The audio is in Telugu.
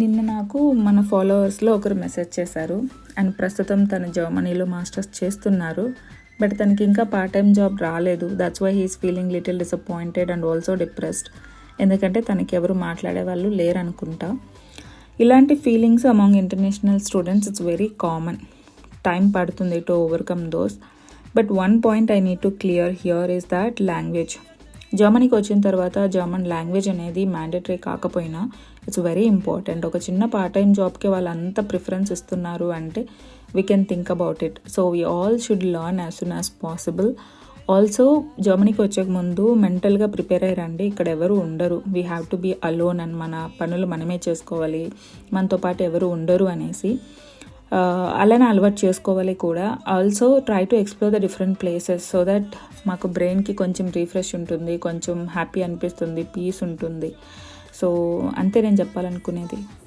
నిన్న నాకు మన ఫాలోవర్స్లో ఒకరు మెసేజ్ చేశారు అండ్ ప్రస్తుతం తను జర్మనీలో మాస్టర్స్ చేస్తున్నారు. బట్ తనకి ఇంకా పార్ట్ టైం జాబ్ రాలేదు. That's why he's feeling little disappointed and also depressed. ఎందుకంటే తనకి ఎవరు మాట్లాడే వాళ్ళు లేరనుకుంటా. ఇలాంటి feelings among international students it's very common. Time పడుతుంది to overcome those. But one point I need to clear here is that language. జర్మనీకి వచ్చిన తర్వాత జర్మన్ లాంగ్వేజ్ అనేది మ్యాండేటరీ కాకపోయినా ఇట్స్ వెరీ ఇంపార్టెంట్. ఒక చిన్న పార్ట్ టైం జాబ్కి వాళ్ళు అంత ప్రిఫరెన్స్ ఇస్తున్నారు అంటే we can think about it. So we all should learn as soon as possible. Also జర్మనీకి వచ్చే ముందు మెంటల్గా ప్రిపేర్ అయ్యారండి. ఇక్కడ ఎవరు ఉండరు. We have to be alone and మన పనులు మనమే చేసుకోవాలి, మనతో పాటు ఎవరు ఉండరు అనేసి అలానే అలవాటు చేసుకోవాలి కూడా. Also try to explore the different places so that మాకు బ్రెయిన్కి కొంచెం రిఫ్రెష్ ఉంటుంది, కొంచెం హ్యాపీ అనిపిస్తుంది, పీస్ ఉంటుంది. సో అంతే నేను చెప్పాలనుకునేది.